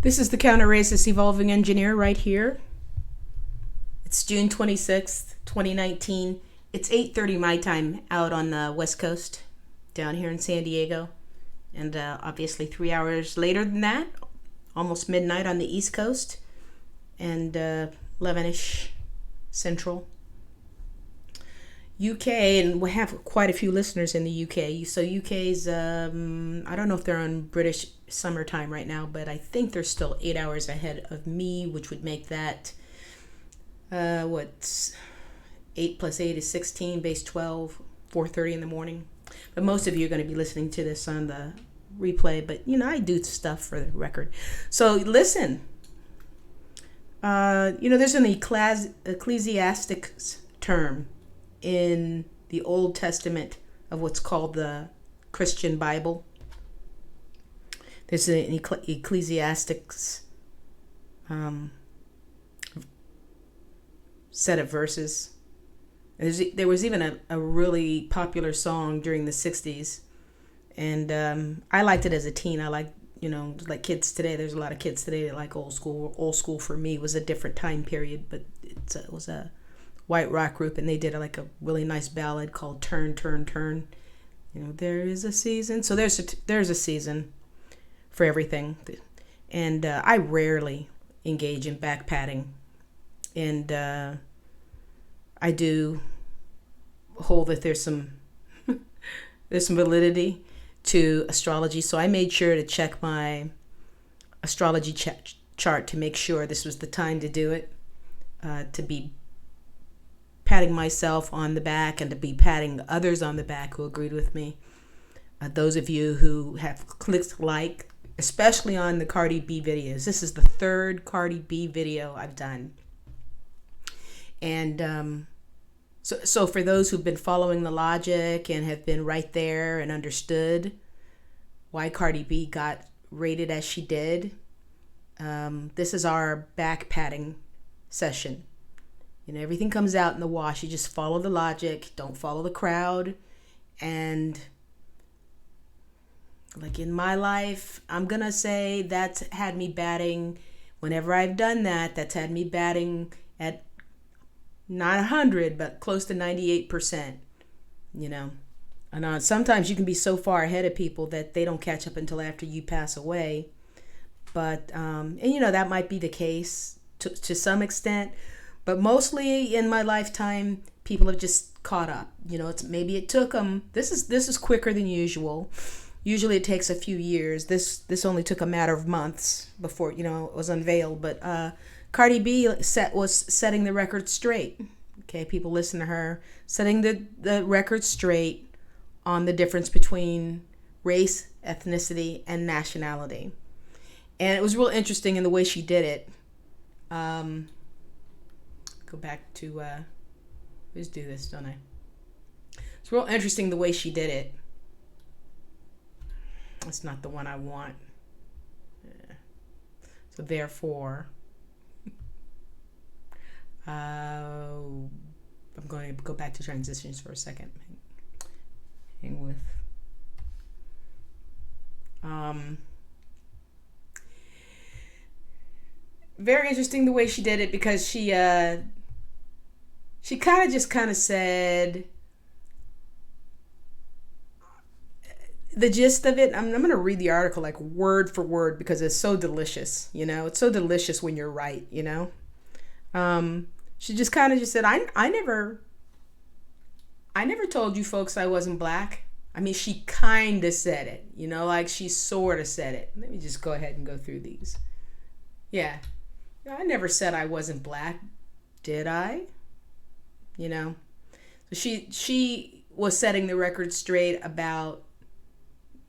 This is the counter-racist evolving engineer right here. It's June 26th, 2019. It's 8:30 my time out on the West Coast, down here in San Diego. And obviously 3 hours later than that, almost midnight on the East Coast, and 11-ish Central. UK, and we have quite a few listeners in the UK. So UK's, I don't know if they're on British summertime right now, but I think they're still 8 hours ahead of me, which would make that, 8 plus 8 is 16, base 12, 4:30 in the morning. But most of you are going to be listening to this on the replay, but I do stuff for the record. So listen, there's an ecclesiastic term in the Old Testament of what's called the Christian Bible. There's an ecclesiastics set of verses. There was even a really popular song during the 60s, and I liked it as a teen. I like kids today. There's a lot of kids today that like old school. Old school for me was a different time period, but it was a white rock group, and they did a really nice ballad called "Turn, Turn, Turn." There is a season. So there's a season for everything, and I rarely engage in back patting, and I do hold that there's some validity to astrology. So I made sure to check my astrology chart to make sure this was the time to do it, to be patting myself on the back and to be patting others on the back who agreed with me. Those of you who have clicked like, especially on the Cardi B videos. This is the third Cardi B video I've done. And so for those who've been following the logic and have been right there and understood why Cardi B got rated as she did, this is our back patting session. Everything comes out in the wash. You just follow the logic, don't follow the crowd. And like in my life, I'm going to say that's had me batting, whenever I've done that, that's had me batting at not 100, but close to 98%, And sometimes you can be so far ahead of people that they don't catch up until after you pass away. But, that might be the case to some extent. But mostly in my lifetime, people have just caught up. Maybe it took them. This is quicker than usual. Usually it takes a few years. This only took a matter of months before it was unveiled. But Cardi B was setting the record straight. Okay, people listen to her setting the record straight on the difference between race, ethnicity, and nationality. And it was real interesting in the way she did it. Go back to, let's do this, don't I? It's real interesting the way she did it. That's not the one I want. Yeah. So therefore, I'm going to go back to transitions for a second. Hang with. Very interesting the way she did it, because she kind of said the gist of it. I'm going to read the article like word for word because it's so delicious. It's so delicious when you're right. She just said, I never told you folks I wasn't black. I mean, she kind of said it, like she sort of said it. Let me just go ahead and go through these. Yeah. I never said I wasn't black, did I? So she was setting the record straight about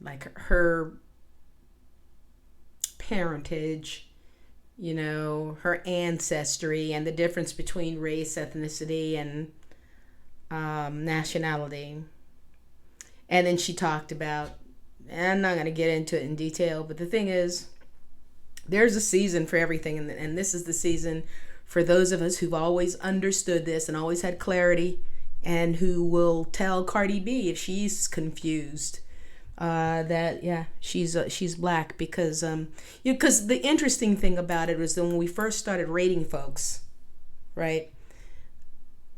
like her parentage, her ancestry, and the difference between race, ethnicity, and nationality. And then she talked about, and I'm not going to get into it in detail, but the thing is, there's a season for everything, and this is the season for those of us who've always understood this and always had clarity, and who will tell Cardi B if she's confused. that yeah, she's black because because the interesting thing about it was that when we first started rating folks, right?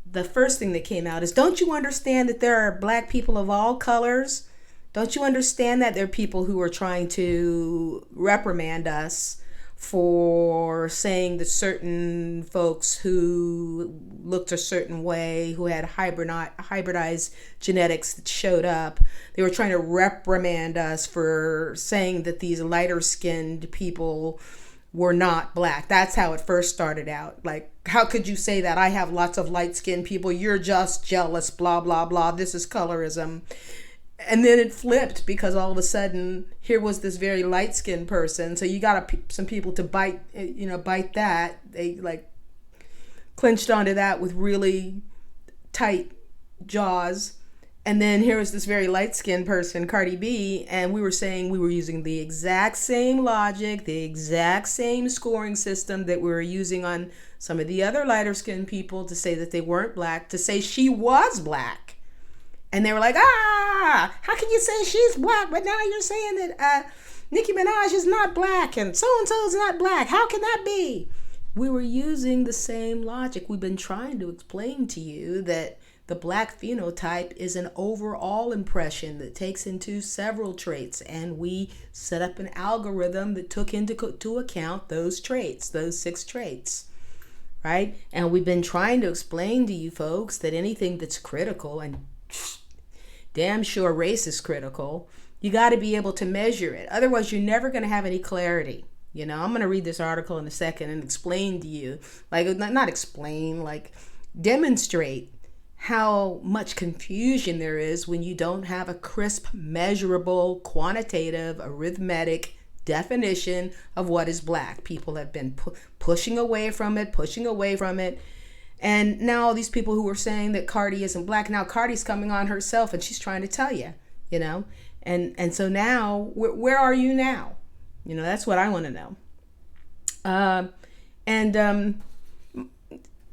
The first thing that came out is, don't you understand that there are black people of all colors? Don't you understand that there are people who are trying to reprimand us for saying that certain folks who looked a certain way, who had hybridized genetics that showed up, they were trying to reprimand us for saying that these lighter skinned people were not black. That's how it first started out. Like, how could you say that? I have lots of light skinned people. You're just jealous, blah, blah, blah. This is colorism. And then it flipped because all of a sudden here was this very light skinned person. So you got some people to bite that. They like clinched onto that with really tight jaws. And then here was this very light-skinned person, Cardi B, and we were saying we were using the exact same logic, the exact same scoring system that we were using on some of the other lighter-skinned people to say that they weren't black, to say she was black. And they were like, how can you say she's black, but now you're saying that Nicki Minaj is not black and so-and-so is not black. How can that be? We were using the same logic. We've been trying to explain to you that the black phenotype is an overall impression that takes into several traits, and we set up an algorithm that took into account those traits, those 6 traits, right? And we've been trying to explain to you folks that anything that's critical, and damn sure race is critical, you got to be able to measure it. Otherwise, you're never going to have any clarity. You know, I'm going to read this article in a second and explain to you, like, not explain, like demonstrate how much confusion there is when you don't have a crisp, measurable, quantitative, arithmetic definition of what is black. People have been pushing away from it. And now all these people who were saying that Cardi isn't black, now Cardi's coming on herself and she's trying to tell you, you know. And so now, where are you now? You know, that's what I want to know.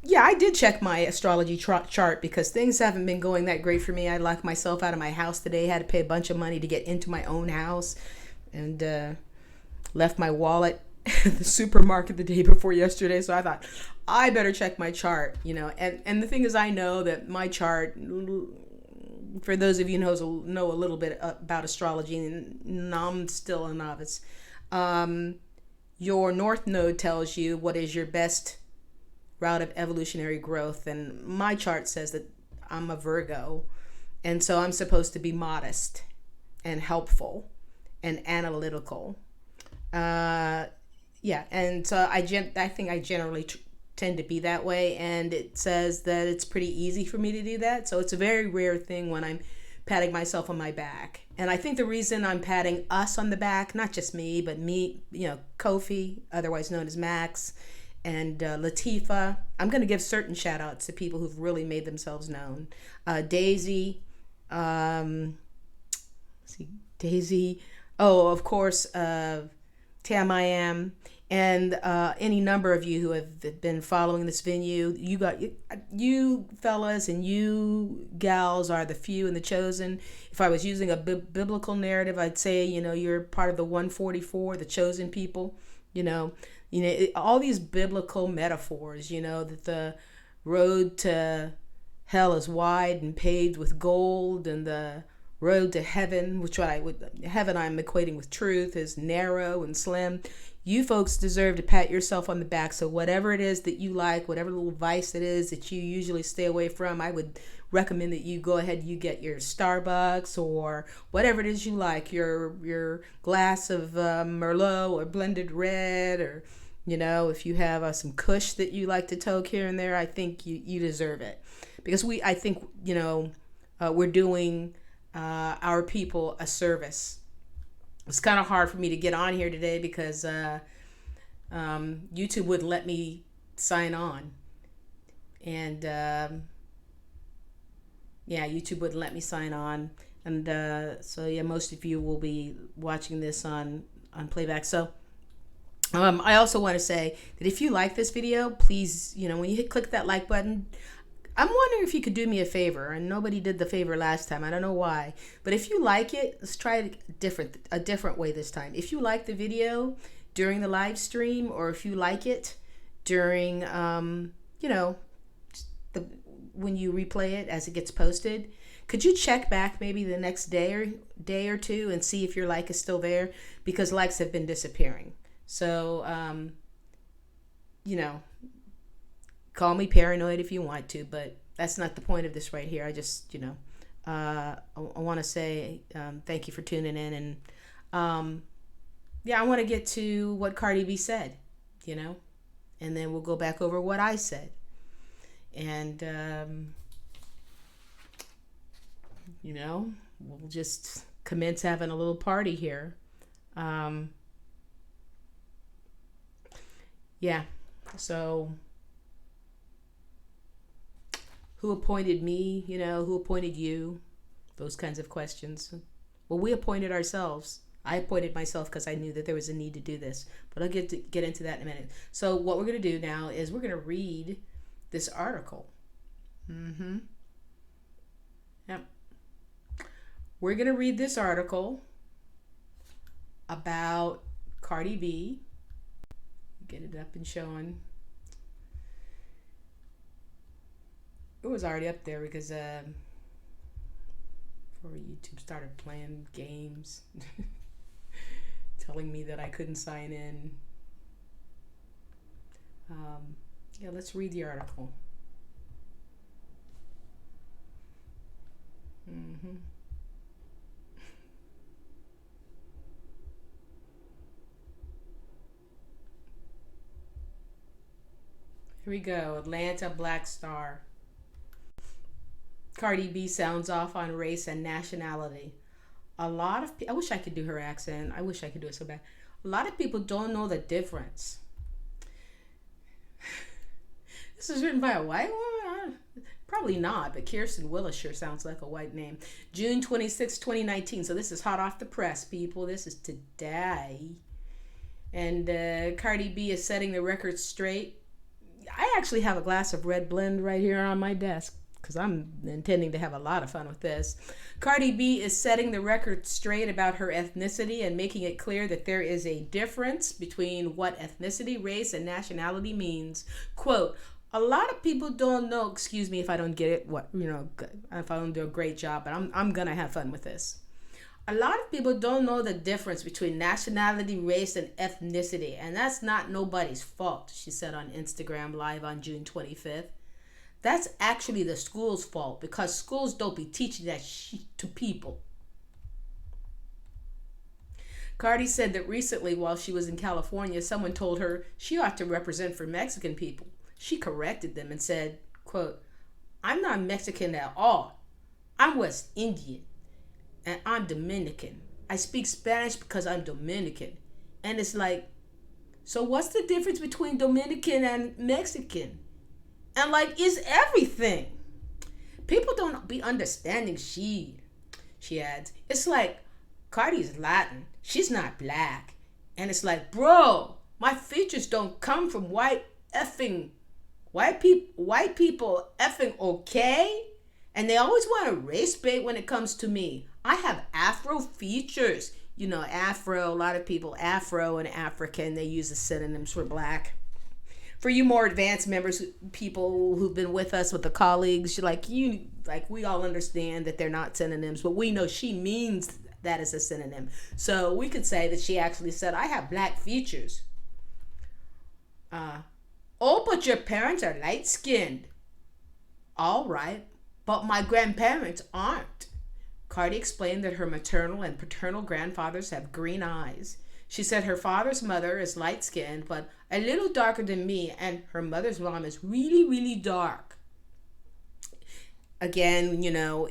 Yeah, I did check my astrology chart because things haven't been going that great for me. I locked myself out of my house today, had to pay a bunch of money to get into my own house, and left my wallet at the supermarket the day before yesterday. So I thought, I better check my chart, you know. And the thing is, I know that my chart, for those of you who know a little bit about astrology, and I'm still a novice, your North Node tells you what is your best route of evolutionary growth, and my chart says that I'm a Virgo, and so I'm supposed to be modest and helpful and analytical. And so I think I generally tend to be that way, and it says that it's pretty easy for me to do that. So it's a very rare thing when I'm patting myself on my back. And I think the reason I'm patting us on the back, not just me, but me, you know, Kofi, otherwise known as Max, and Latifa. I'm going to give certain shout outs to people who've really made themselves known. Daisy, of course, Tam I Am, and any number of you who have been following this venue. You fellas and you gals are the few and the chosen. If I was using a biblical narrative, I'd say, you know, you're part of the 144, the chosen people, you know, all these biblical metaphors, you know, that the road to hell is wide and paved with gold, and the road to heaven, heaven I'm equating with truth, is narrow and slim. You folks deserve to pat yourself on the back. So whatever it is that you like, whatever little vice it is that you usually stay away from, I would recommend that you go ahead, you get your Starbucks or whatever it is you like, your glass of Merlot or blended red, or, you know, if you have some Kush that you like to toke here and there, I think you deserve it. Because I think, you know, we're doing our people a service. It's kind of hard for me to get on here today because YouTube wouldn't let me sign on. And YouTube wouldn't let me sign on. And so most of you will be watching this on playback. So I also want to say that if you like this video, please, you know, when you click that like button, I'm wondering if you could do me a favor, and nobody did the favor last time. I don't know why, but if you like it, let's try it a different way this time. If you like the video during the live stream, or if you like it during, the when you replay it as it gets posted, could you check back maybe the next day or two and see if your like is still there? Because likes have been disappearing. So, call me paranoid if you want to, but that's not the point of this right here. I just, I want to say thank you for tuning in. And I want to get to what Cardi B said, and then we'll go back over what I said. And, we'll just commence having a little party here. So who appointed me, who appointed you? Those kinds of questions. Well, we appointed ourselves. I appointed myself because I knew that there was a need to do this. But I'll get into that in a minute. So what we're going to do now is we're going to read this article. Yep. We're going to read this article about Cardi B. Get it up and showing. It was already up there because before YouTube started playing games, telling me that I couldn't sign in. Let's read the article. Here we go. Atlanta Black Star. Cardi B sounds off on race and nationality. A lot of people, I wish I could do her accent. I wish I could do it so bad. A lot of people don't know the difference. This is written by a white woman? Probably not, but Kirsten Willis sure sounds like a white name. June 26, 2019. So this is hot off the press, people. This is today. And Cardi B is setting the record straight. I actually have a glass of red blend right here on my desk because I'm intending to have a lot of fun with this. Cardi B is setting the record straight about her ethnicity and making it clear that there is a difference between what ethnicity, race, and nationality means. Quote, a lot of people don't know, excuse me if I don't get it, if I don't do a great job, but I'm going to have fun with this. A lot of people don't know the difference between nationality, race, and ethnicity, and that's not nobody's fault, she said on Instagram Live on June 25th. That's actually the school's fault because schools don't be teaching that shit to people. Cardi said that recently while she was in California, someone told her she ought to represent for Mexican people. She corrected them and said, quote, I'm not Mexican at all. I'm West Indian. And I'm Dominican. I speak Spanish because I'm Dominican. And it's like, so what's the difference between Dominican and Mexican? And it's everything. People don't be understanding she adds. It's like, Cardi's Latin. She's not black. And it's like, bro, my features don't come from white people effing okay? And they always want to race bait when it comes to me. I have Afro features. Afro, a lot of people, Afro and African, they use the synonyms for black. For you more advanced members, people who've been with us, with the colleagues, we all understand that they're not synonyms, but we know she means that as a synonym. So we could say that she actually said, I have black features. But your parents are light-skinned. All right, but my grandparents aren't. Cardi explained that her maternal and paternal grandfathers have green eyes. She said her father's mother is light-skinned, but a little darker than me, and her mother's mom is really, really dark. Again,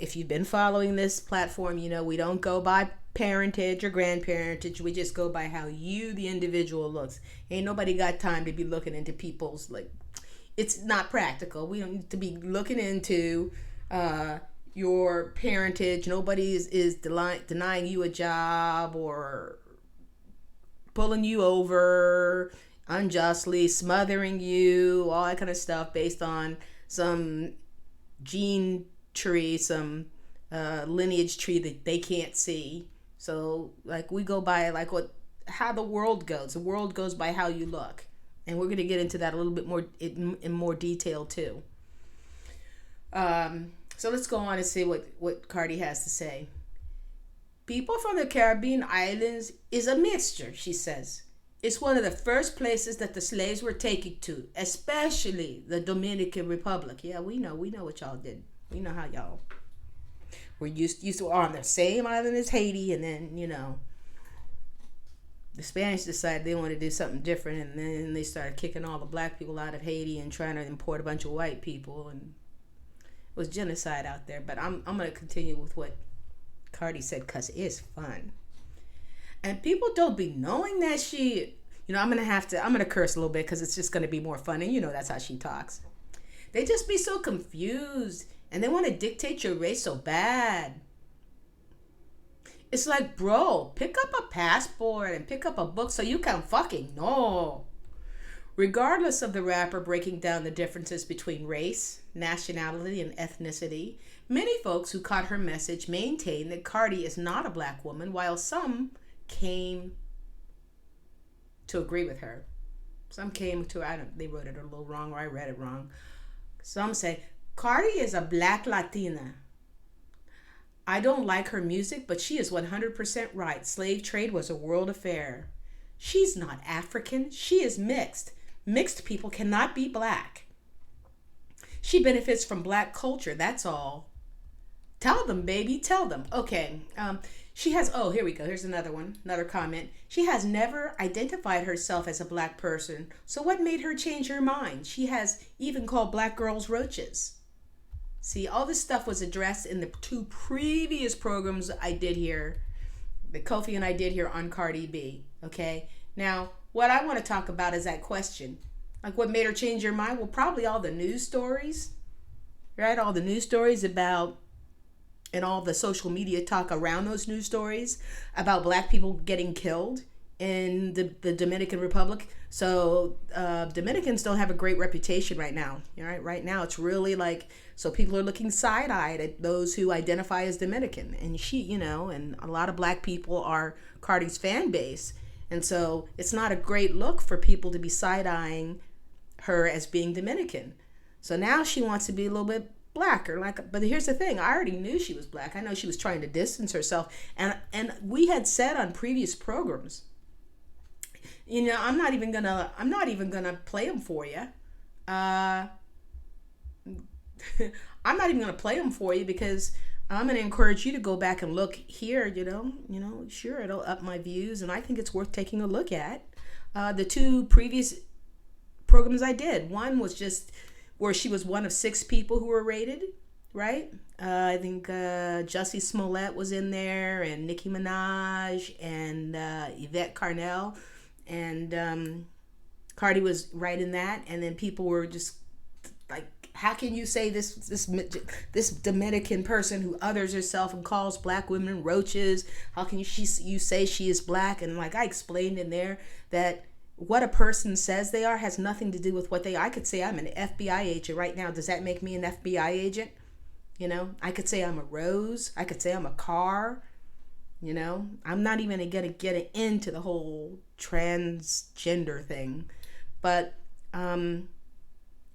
if you've been following this platform, we don't go by parentage or grandparentage. We just go by how you, the individual, looks. Ain't nobody got time to be looking into people's, it's not practical. We don't need to be looking into your parentage. Nobody is denying you a job or pulling you over unjustly, smothering you, all that kind of stuff based on some gene tree, some lineage tree that they can't see. So like we go by like how the world goes. The world goes by how you look, and we're going to get into that a little bit more in more detail too. So let's go on and see what Cardi has to say. People from the Caribbean islands is a mixture, she says. It's one of the first places that the slaves were taken to, especially the Dominican Republic. Yeah, we know what y'all did. We know how y'all were used to on the same island as Haiti, and then, the Spanish decided they wanted to do something different, and then they started kicking all the black people out of Haiti and trying to import a bunch of white people, and it was genocide out there. But I'm going to continue with what Cardi said because it's fun. And people don't be knowing that shit. I'm going to curse a little bit because it's just going to be more fun. And that's how she talks. They just be so confused and they want to dictate your race so bad. It's like, bro, pick up a passport and pick up a book so you can fucking know. Regardless of the rapper breaking down the differences between race, nationality, and ethnicity, many folks who caught her message maintain that Cardi is not a black woman, while some came to agree with her. Some came to, they wrote it a little wrong, or I read it wrong. Some say, Cardi is a black Latina. I don't like her music, but she is 100% right. Slave trade was a world affair. She's not African. She is mixed. Mixed people cannot be black. She benefits from black culture, that's all. Tell them, baby, tell them. Okay, she has, here we go. Here's another comment. She has never identified herself as a black person. So what made her change her mind? She has even called black girls roaches. See, all this stuff was addressed in the 2 previous programs I did here, that Kofi and I did here on Cardi B, okay? Now, what I want to talk about is that question. Like, what made her change her mind? Well, probably all the news stories, right? All the news stories about, and all the social media talk around those news stories about black people getting killed in the Dominican Republic. So Dominicans don't have a great reputation right now. Right? Right now, it's really like, so people are looking side-eyed at those who identify as Dominican. And she, and a lot of black people are Cardi's fan base. And so it's not a great look for people to be side-eyeing her as being Dominican. So now she wants to be a little bit blacker. But here's the thing. I already knew she was black. I know she was trying to distance herself. And we had said on previous programs, I'm not even gonna play them for you. I'm not even gonna play them for you because I'm gonna encourage you to go back and look here. Sure, it'll up my views, and I think it's worth taking a look at. The 2 previous programs I did. One was just where she was one of 6 people who were rated, right? I think Jussie Smollett was in there, and Nicki Minaj, and Yvette Carnell. And Cardi was right in that, and then people were just like, how can you say this Dominican person who others herself and calls black women roaches, how can you say she is black? And like I explained in there, that what a person says they are has nothing to do with what they are. I could say I'm an FBI agent right now. Does that make me an FBI agent? I could say I'm a rose. I could say I'm a car. I'm not even going to get into the whole transgender thing. But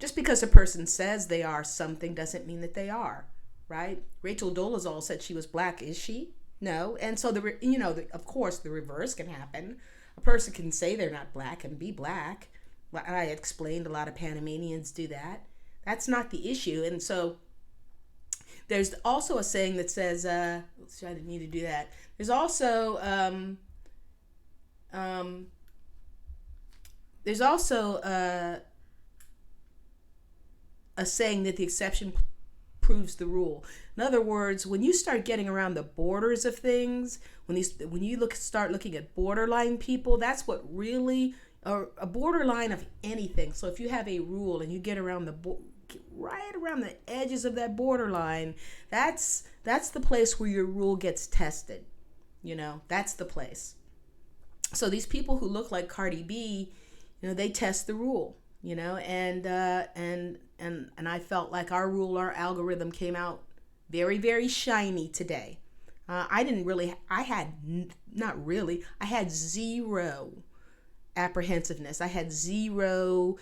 just because a person says they are something doesn't mean that they are, right? Rachel Dolezal said she was black. Is she? No. And so, of course, the reverse can happen. A person can say they're not black and be black. I explained a lot of Panamanians do that. That's not the issue. And so there's also a saying that says, I didn't need to do that. There's also a saying that the exception proves the rule. In other words, when you start getting around the borders of things, when you start looking at borderline people, that's what really, or a borderline of anything. So if you have a rule and you get around right around the edges of that borderline, that's the place where your rule gets tested. That's the place. So these people who look like Cardi B, they test the rule. and I felt like our algorithm came out very, very shiny today. I had zero apprehensiveness. I had zero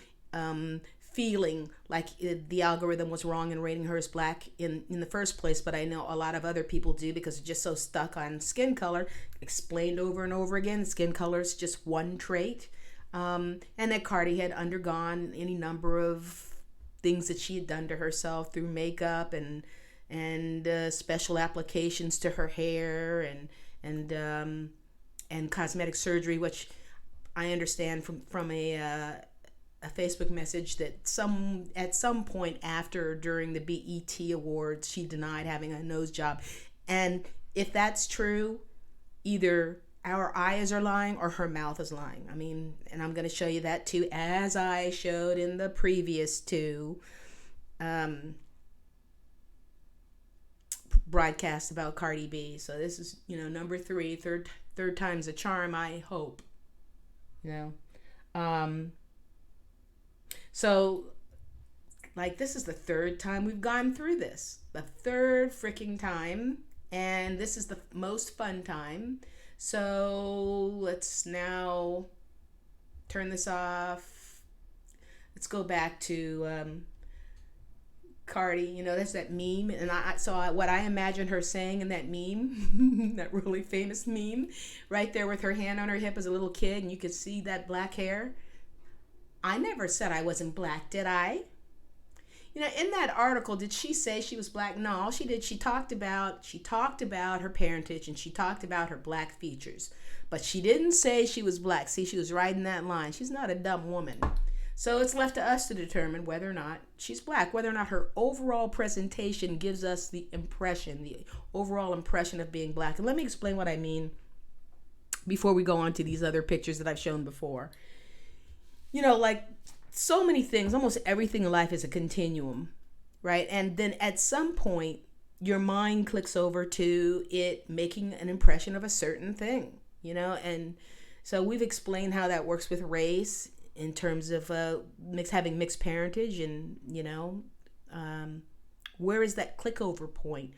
feeling like the algorithm was wrong in rating her as black in the first place, but I know a lot of other people do because it's just so stuck on skin color. Explained over and over again, skin color is just one trait. And that Cardi had undergone any number of things that she had done to herself through makeup and special applications to her hair and cosmetic surgery, which I understand from a Facebook message that at some point during the BET Awards, she denied having a nose job. And if that's true, either our eyes are lying or her mouth is lying. I mean, and I'm going to show you that too, as I showed in the previous two broadcasts about Cardi B. So this is, number 3, third time's a charm, I hope. So, like, this is the third time we've gone through this. The third freaking time. And this is the most fun time. So, let's now turn this off. Let's go back to Cardi. That's that meme. And what I imagine her saying in that meme, that really famous meme, right there with her hand on her hip as a little kid, and you could see that black hair. I never said I wasn't black, did I? In that article, did she say she was black? No, all she did, she talked about her parentage and she talked about her black features. But she didn't say she was black. See, she was riding that line. She's not a dumb woman. So it's left to us to determine whether or not she's black, whether or not her overall presentation gives us the overall impression of being black. And let me explain what I mean before we go on to these other pictures that I've shown before. Like so many things, almost everything in life is a continuum, right? And then at some point, your mind clicks over to it making an impression of a certain thing, and so we've explained how that works with race in terms of having mixed parentage and, where is that click over point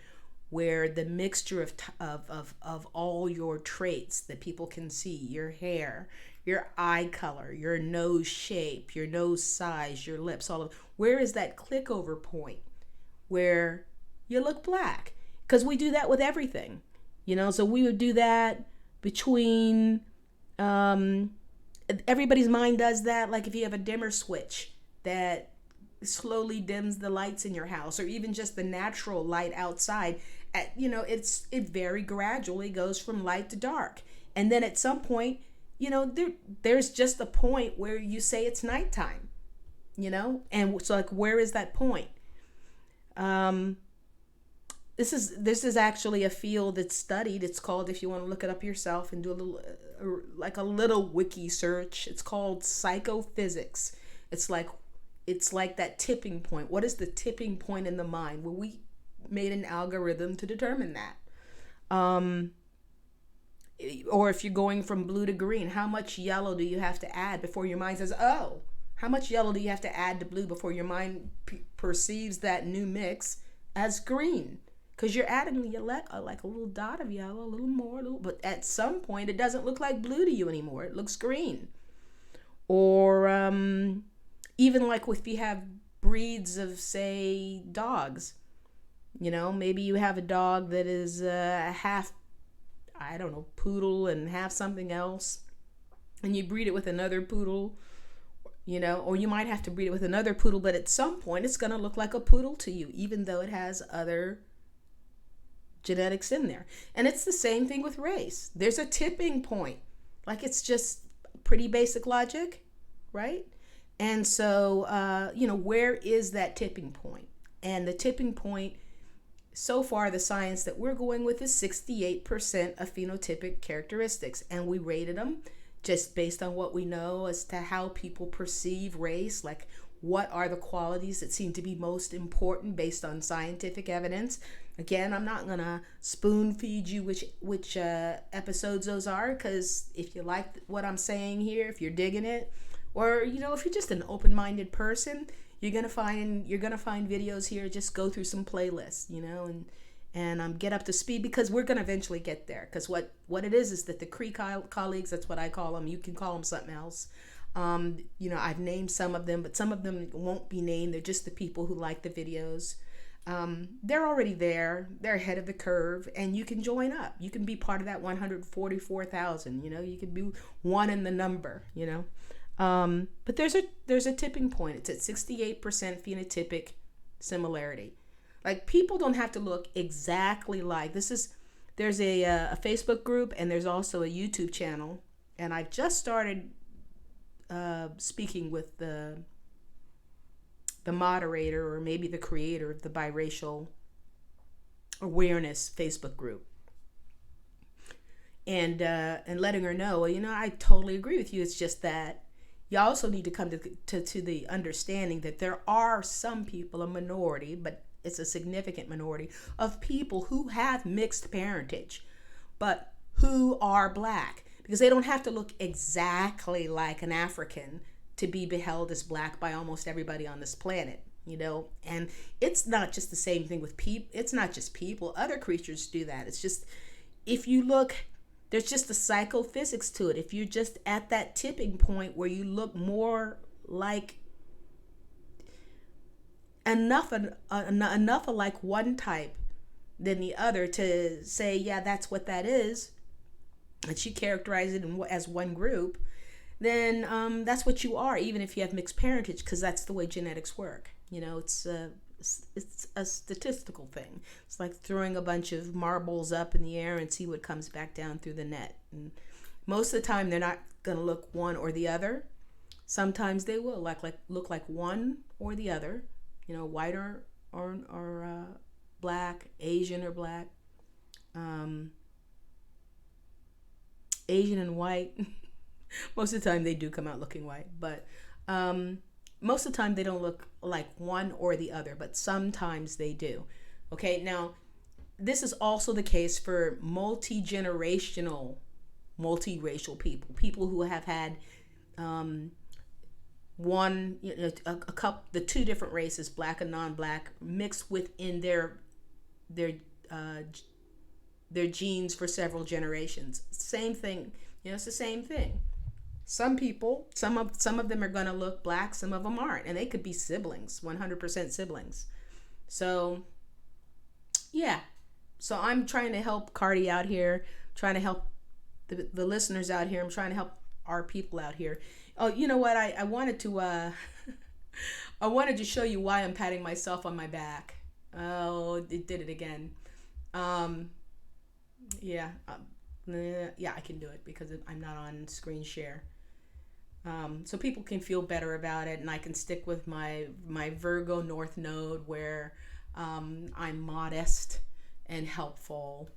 where the mixture of all your traits that people can see, your hair, your eye color, your nose shape, your nose size, your lips, where is that click over point where you look black? Because we do that with everything, so we would do that between, everybody's mind does that. Like if you have a dimmer switch that slowly dims the lights in your house, or even just the natural light outside, it very gradually goes from light to dark. And then at some point, there's just a point where you say it's nighttime, and so like, where is that point? This is actually a field that's studied. It's called, if you want to look it up yourself and do a little wiki search, it's called psychophysics. It's like that tipping point. What is the tipping point in the mind? Well, we made an algorithm to determine that. Or if you're going from blue to green, how much yellow do you have to add before your mind says, oh, how much yellow do you have to add to blue before your mind perceives that new mix as green? Because you're adding like a little dot of yellow, a little more, but at some point it doesn't look like blue to you anymore. It looks green. Or even like if you have breeds of, say, dogs, maybe you have a dog that is half, I don't know, poodle and half something else, and you breed it with another poodle, or you might have to breed it with another poodle, but at some point it's going to look like a poodle to you, even though it has other genetics in there. And it's the same thing with race. There's a tipping point. Like, it's just pretty basic logic, right? And so, where is that tipping point? And the tipping point, so far, the science that we're going with is 68% of phenotypic characteristics. And we rated them just based on what we know as to how people perceive race, like what are the qualities that seem to be most important based on scientific evidence. Again, I'm not going to spoon feed you which episodes those are, because if you like what I'm saying here, if you're digging it, Or, if you're just an open-minded person, you're gonna find videos here. Just go through some playlists, and get up to speed, because we're gonna eventually get there. Because what it is that the Cree colleagues, that's what I call them. You can call them something else. I've named some of them, but some of them won't be named. They're just the people who like the videos. They're already there. They're ahead of the curve, and you can join up. You can be part of that 144,000. You can be one in the number. But there's a tipping point. It's at 68% phenotypic similarity. Like, people don't have to look exactly like this. There's a Facebook group, and there's also a YouTube channel, and I've just started speaking with the moderator, or maybe the creator of the biracial awareness Facebook group, and letting her know, I totally agree with you. It's just that you also need to come to the understanding that there are some people, a minority, but it's a significant minority of people who have mixed parentage, but who are Black, because they don't have to look exactly like an African to be beheld as Black by almost everybody on this planet, and it's not just the same thing with people. It's not just people. Other creatures do that. It's just, if you look, there's just the psychophysics to it. If you're just at that tipping point where you look more like enough like one type than the other to say, yeah, that's what that is, that you characterize it as one group, then that's what you are, even if you have mixed parentage, because that's the way genetics work. It's a statistical thing. It's like throwing a bunch of marbles up in the air and see what comes back down through the net. And most of the time, they're not going to look one or the other. Sometimes they will look like one or the other. White or Black, Asian or Black, Asian and white. Most of the time they do come out looking white, but most of the time they don't look like one or the other, but sometimes they do. Okay, now this is also the case for multi-generational, multiracial people who have had the two different races, Black and non-Black, mixed within their genes for several generations. Same thing, it's the same thing. Some people, some of them are going to look Black, some of them aren't, and they could be siblings, 100% siblings. So yeah, so I'm trying to help Cardi out here, trying to help the listeners out here. I'm trying to help our people out here. Oh, you know what? I wanted to I wanted to show you why I'm patting myself on my back. Oh, it did it again. Yeah, I can do it because I'm not on screen share. So people can feel better about it, and I can stick with my Virgo North Node, where I'm modest and helpful,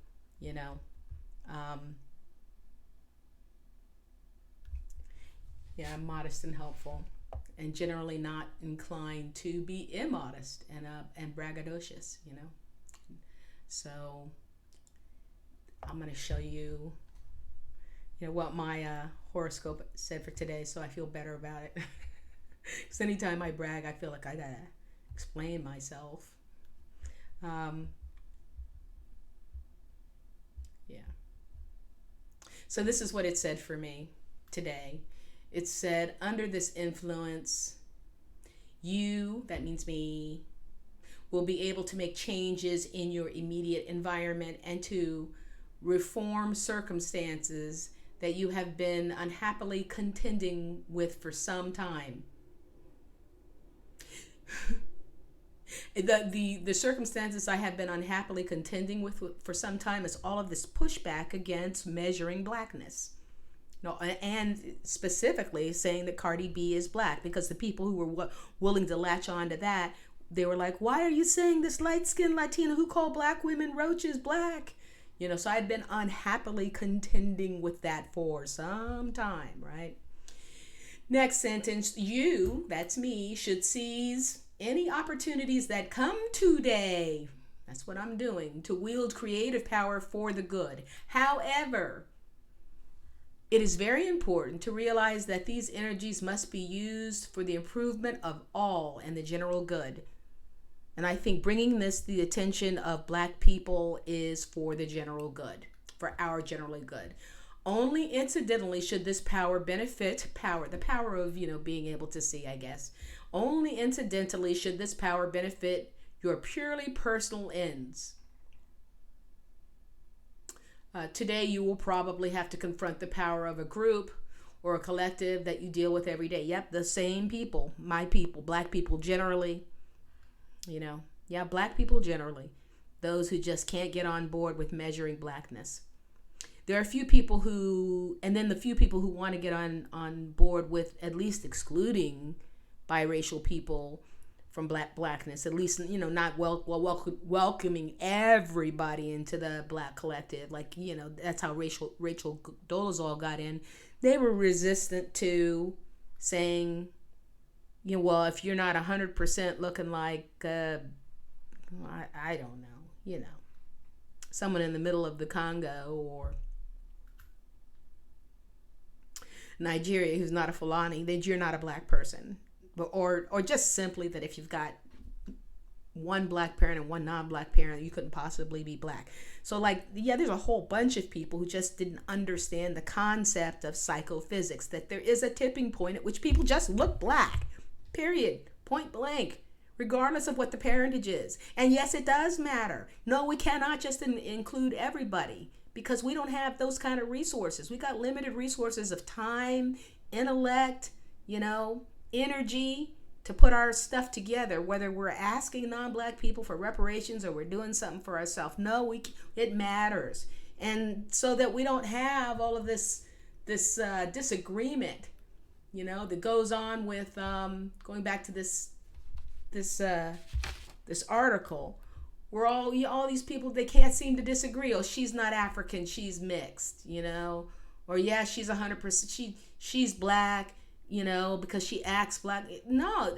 I'm modest and helpful, and generally not inclined to be immodest and braggadocious, So I'm going to show you, what my horoscope said for today, so I feel better about it. Because anytime I brag, I feel like I gotta explain myself. So this is what it said for me today. It said, under this influence, you, that means me, will be able to make changes in your immediate environment and to reform circumstances that you have been unhappily contending with for some time. The circumstances I have been unhappily contending with for some time is all of this pushback against measuring Blackness. No, and specifically saying that Cardi B is Black, because the people who were willing to latch on to that, they were like, why are you saying this light-skinned Latina who call Black women roaches Black? So I'd been unhappily contending with that for some time, right? Next sentence, you, that's me, should seize any opportunities that come today. That's what I'm doing, to wield creative power for the good. However, It is very important to realize that these energies must be used for the improvement of all and the general good. And I think bringing this to the attention of Black people is for the general good, for our generally good. Only incidentally should this power benefit the power of, being able to see, I guess. Only incidentally should this power benefit your purely personal ends. Today, you will probably have to confront the power of a group or a collective that you deal with every day. Yep, the same people, my people, Black people generally, Black people generally, those who just can't get on board with measuring Blackness. There are a few people the few people who want to get on board with at least excluding biracial people from Blackness, at least, not welcoming everybody into the Black collective. Like, that's how Rachel Dolezal got in. They were resistant to saying, well, if you're not 100% looking like, I don't know, someone in the middle of the Congo or Nigeria who's not a Fulani, then you're not a Black person. Or just simply that if you've got one Black parent and one non-Black parent, you couldn't possibly be Black. So there's a whole bunch of people who just didn't understand the concept of psychophysics, that there is a tipping point at which people just look Black, period, point blank, regardless of what the parentage is. And yes, it does matter. No, we cannot just include everybody because we don't have those kind of resources. We got limited resources of time, intellect, energy to put our stuff together, whether we're asking non-Black people for reparations or we're doing something for ourselves. No, it matters. And so that we don't have all of this disagreement, that goes on with going back to this article where all these people, they can't seem to disagree. Oh, she's not African, she's mixed, or yeah, she's 100%, she's Black, because she acts Black. No,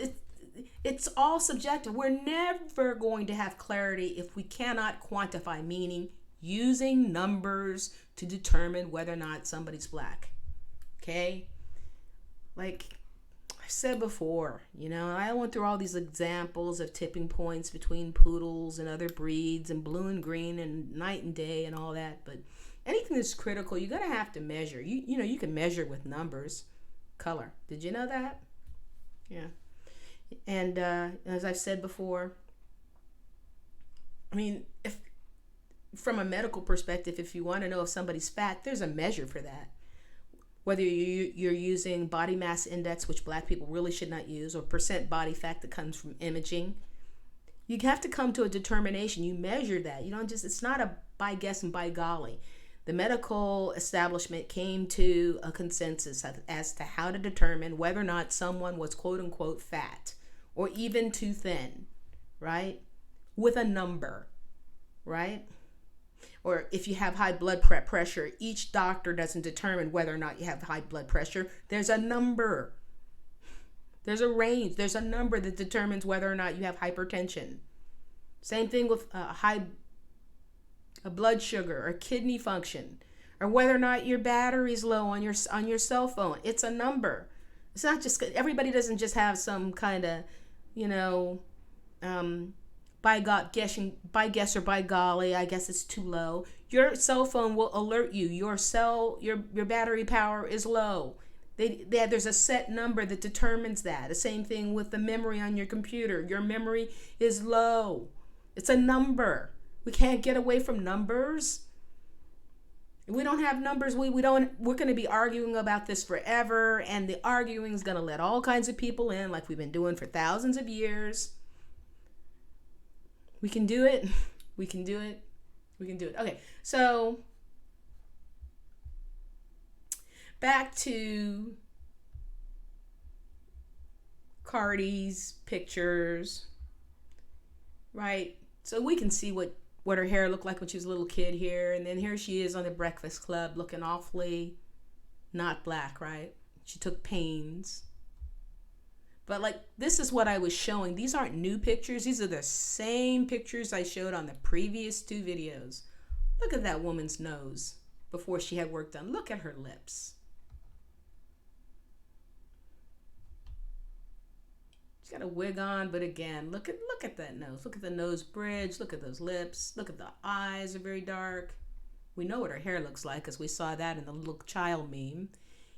it's all subjective. We're never going to have clarity if we cannot quantify meaning using numbers to determine whether or not somebody's Black. Okay? Like I said before, I went through all these examples of tipping points between poodles and other breeds and blue and green and night and day and all that. But anything that's critical, you're going to have to measure. You can measure with numbers. Color. Did you know that? Yeah. And as I've said before, if from a medical perspective, if you want to know if somebody's fat, there's a measure for that. Whether you're using body mass index, which Black people really should not use, or percent body fat that comes from imaging, you have to come to a determination. You measure that. It's not a by guess and by golly. The medical establishment came to a consensus as to how to determine whether or not someone was quote unquote fat or even too thin, right? With a number, right? Or if you have high blood pressure, each doctor doesn't determine whether or not you have high blood pressure. There's a number. There's a range. There's a number that determines whether or not you have hypertension. Same thing with a blood sugar or kidney function, or whether or not your battery's low on your cell phone. It's a number. It's not just, everybody doesn't just have some kind of, by guess or by golly, I guess it's too low. Your cell phone will alert you. Your battery power is low. There's a set number that determines that. The same thing with the memory on your computer. Your memory is low. It's a number. We can't get away from numbers. If we don't have numbers, we're going to be arguing about this forever, and the arguing is going to let all kinds of people in, like we've been doing for thousands of years. We can do it. We can do it. We can do it. Okay, so back to Cardi's pictures, right? So we can see what her hair looked like when she was a little kid here. And then here she is on the Breakfast Club looking awfully not Black, right? She took pains. But this is what I was showing. These aren't new pictures. These are the same pictures I showed on the previous 2 videos. Look at that woman's nose before she had work done. Look at her lips. She's got a wig on, but again, look at that nose. Look at the nose bridge. Look at those lips. Look at the eyes are very dark. We know what her hair looks like because we saw that in the little child meme.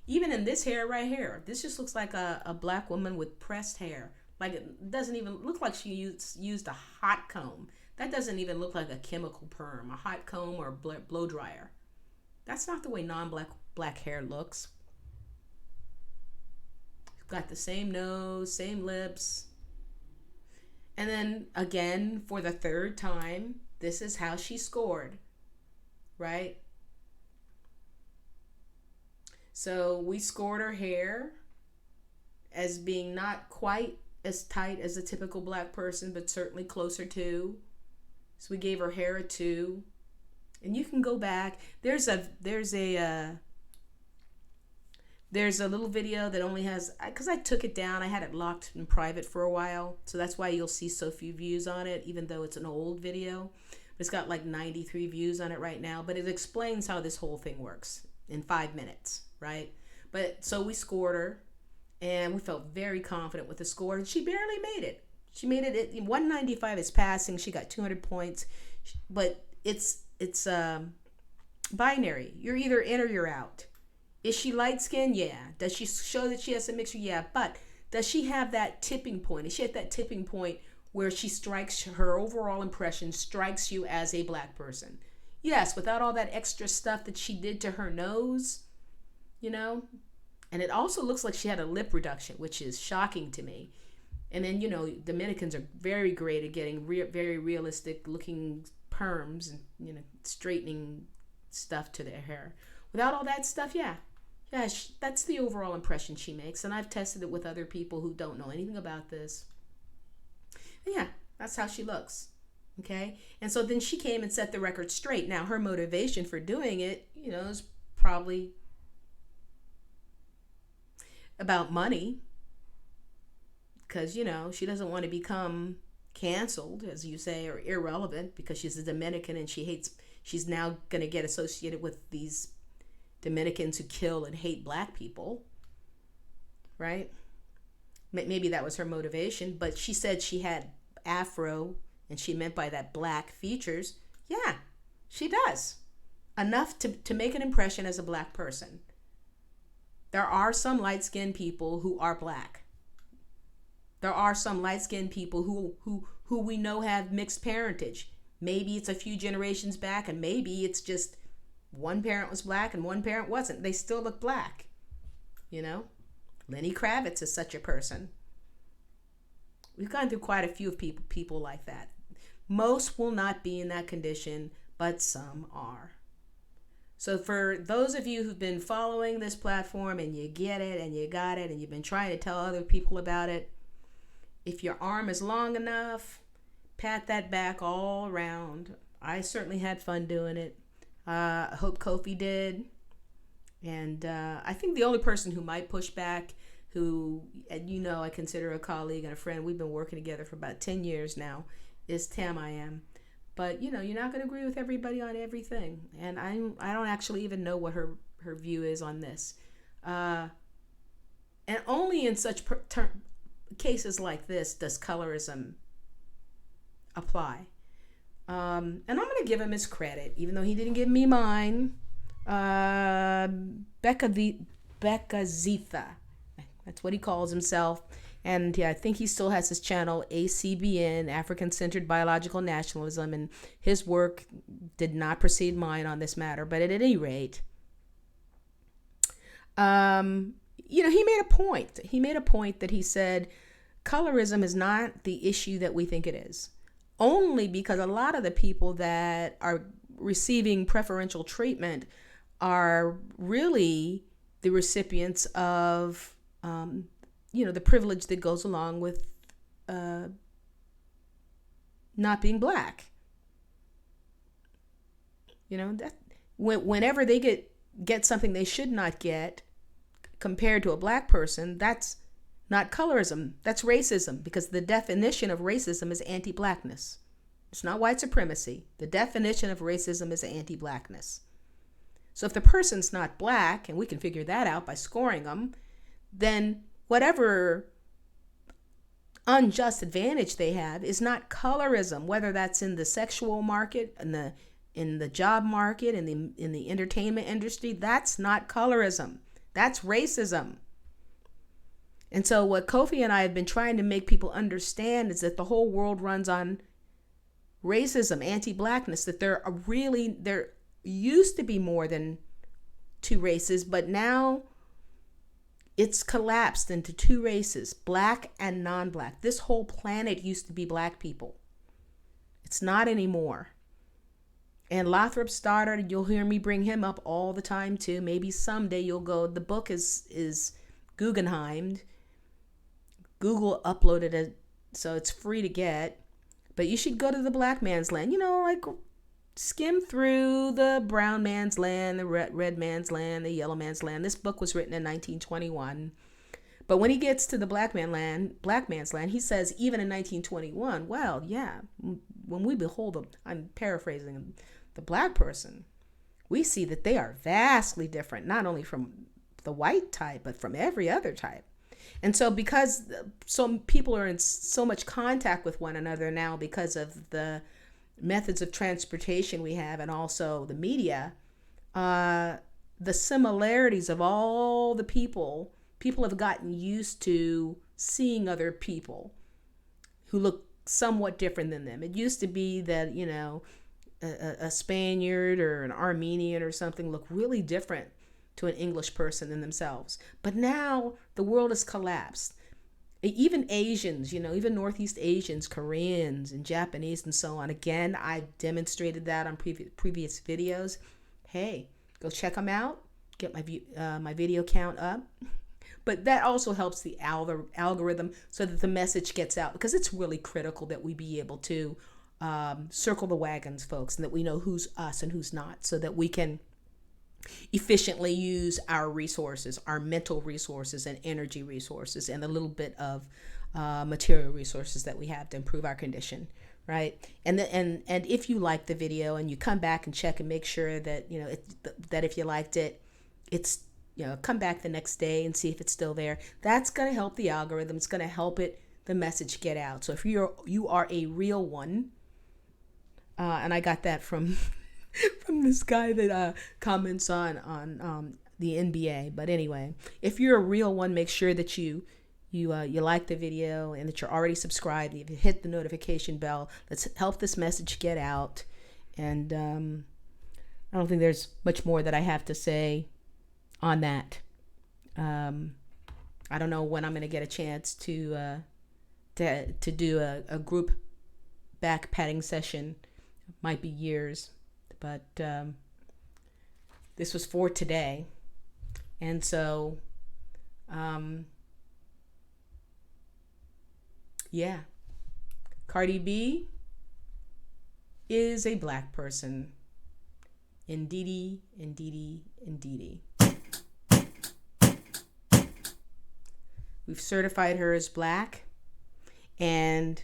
Even in this hair right here, this just looks like a black woman with pressed hair. Like it doesn't even look like she used a hot comb. That doesn't even look like a chemical perm, a hot comb or a blow dryer. That's not the way non-black hair looks. Got the same nose, same lips. And then again, for the third time, this is how she scored, right? So we scored her hair as being not quite as tight as a typical black person, but certainly closer to. So we gave her hair a 2. And you can go back. There's a little video that only has, because I took it down, I had it locked in private for a while, so that's why you'll see so few views on it, even though it's an old video. It's got like 93 views on it right now, but it explains how this whole thing works in 5 minutes, right? But so we scored her, and we felt very confident with the score, and she barely made it. She made it at 195 is passing. She got 200 points, but it's binary. You're either in or you're out. Is she light-skinned? Yeah. Does she show that she has a mixture? Yeah. But does she have that tipping point? Is she at that tipping point where she strikes, her overall impression strikes you as a black person? Yes, without all that extra stuff that she did to her nose, you know? And it also looks like she had a lip reduction, which is shocking to me. And then, you know, Dominicans are very great at getting very realistic-looking perms and, you know, straightening stuff to their hair. Without all that stuff, yeah, that's the overall impression she makes. And I've tested it with other people who don't know anything about this. And yeah, that's how she looks. Okay. And so then she came and set the record straight. Now, her motivation for doing it, you know, is probably about money. Because, you know, she doesn't want to become canceled, as you say, or irrelevant because she's a Dominican and she's now going to get associated with these Dominicans who kill and hate black people, right? Maybe that was her motivation, but she said she had Afro, and she meant by that black features. Yeah, she does. Enough to make an impression as a black person. There are some light-skinned people who are black. There are some light-skinned people who we know have mixed parentage. Maybe it's a few generations back, and maybe it's just one parent was black and one parent wasn't. They still look black, you know? Lenny Kravitz is such a person. We've gone through quite a few of people like that. Most will not be in that condition, but some are. So for those of you who've been following this platform and you get it and you got it and you've been trying to tell other people about it, if your arm is long enough, pat that back all around. I certainly had fun doing it. I hope Kofi did. And I think the only person who might push back, who, you know, I consider a colleague and a friend, we've been working together for about 10 years now, is Tam I Am. But, you know, you're not going to agree with everybody on everything. And I don't actually even know what her view is on this. And only in such cases like this does colorism apply. And I'm going to give him his credit, even though he didn't give me mine. Becca Zitha. That's what he calls himself. And yeah, I think he still has his channel, ACBN, African Centered Biological Nationalism. And his work did not precede mine on this matter. But at any rate, you know, he made a point. He made a point that he said, colorism is not the issue that we think it is. Only because a lot of the people that are receiving preferential treatment are really the recipients of, you know, the privilege that goes along with not being black. You know, that whenever they get something they should not get compared to a black person, that's not colorism, that's racism, because the definition of racism is anti-blackness. It's not white supremacy. The definition of racism is anti-blackness. So if the person's not black, and we can figure that out by scoring them, then whatever unjust advantage they have is not colorism, whether that's in the sexual market, in the job market, in the entertainment industry. That's not colorism. That's racism. And so what Kofi and I have been trying to make people understand is that the whole world runs on racism, anti-blackness, that there used to be more than two races, but now it's collapsed into two races, black and non-black. This whole planet used to be black people. It's not anymore. And Lathrop Stoddard, you'll hear me bring him up all the time too. Maybe someday you'll go, the book is Guggenheimed. Google uploaded it, so it's free to get. But you should go to the black man's land. Like skim through the brown man's land, the red man's land, the yellow man's land. This book was written in 1921. But when he gets to the black man's land, he says, even in 1921, well, yeah, when we behold I'm paraphrasing, the black person, we see that they are vastly different, not only from the white type, but from every other type. And so because some people are in so much contact with one another now because of the methods of transportation we have and also the media, the similarities of all the people have gotten used to seeing other people who look somewhat different than them. It used to be that, a Spaniard or an Armenian or something looked really different to an English person than themselves. But now the world has collapsed. Even Asians, even Northeast Asians, Koreans and Japanese and so on. Again, I've demonstrated that on previous videos. Hey, go check them out. Get my video count up. But that also helps the algorithm so that the message gets out, because it's really critical that we be able to circle the wagons, folks, and that we know who's us and who's not, so that we can efficiently use our resources, our mental resources and energy resources, and a little bit of material resources that we have to improve our condition, right? And if you like the video and you come back and check and make sure that that if you liked it, it's come back the next day and see if it's still there. That's going to help the algorithm. It's going to help the message get out. So if you are a real one, and I got that from from this guy that comments on the NBA. But anyway, if you're a real one, make sure that you like the video and that you're already subscribed. If you hit the notification bell, let's help this message get out. And I don't think there's much more that I have to say on that. I don't know when I'm going to get a chance to do a group back patting session. It might be years. But this was for today. And so, yeah. Cardi B is a black person. Indeedy, indeedy, indeedy. We've certified her as black. And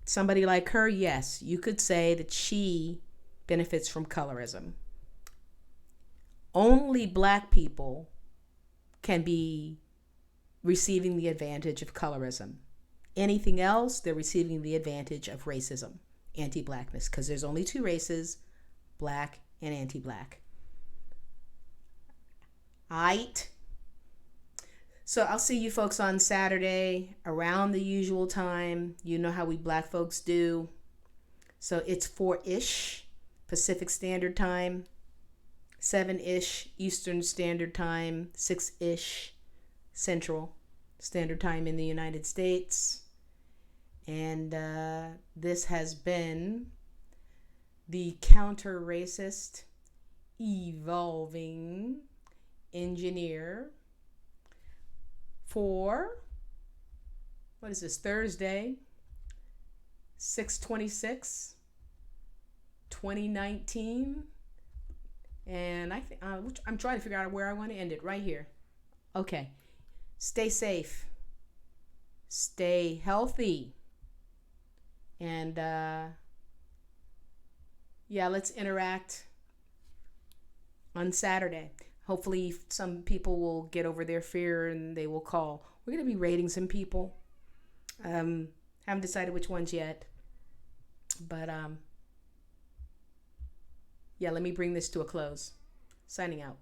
somebody like her, yes, you could say that she benefits from colorism. Only black people can be receiving the advantage of colorism. Anything else, they're receiving the advantage of racism, anti-blackness, because there's only two races, black and anti-black. Aight. So I'll see you folks on Saturday around the usual time. You know how we black folks do. So it's 4-ish Pacific Standard Time, 7-ish Eastern Standard Time, 6-ish Central Standard Time in the United States. And this has been the counter-racist, evolving engineer for, what is this, Thursday, 6/26, 2019. And I'm trying to figure out where I want to end it. Right here. Okay. Stay safe. Stay healthy. And yeah, let's interact on Saturday. Hopefully some people will get over their fear and they will call. We're going to be rating some people. Haven't decided which ones yet. But yeah, let me bring this to a close. Signing out.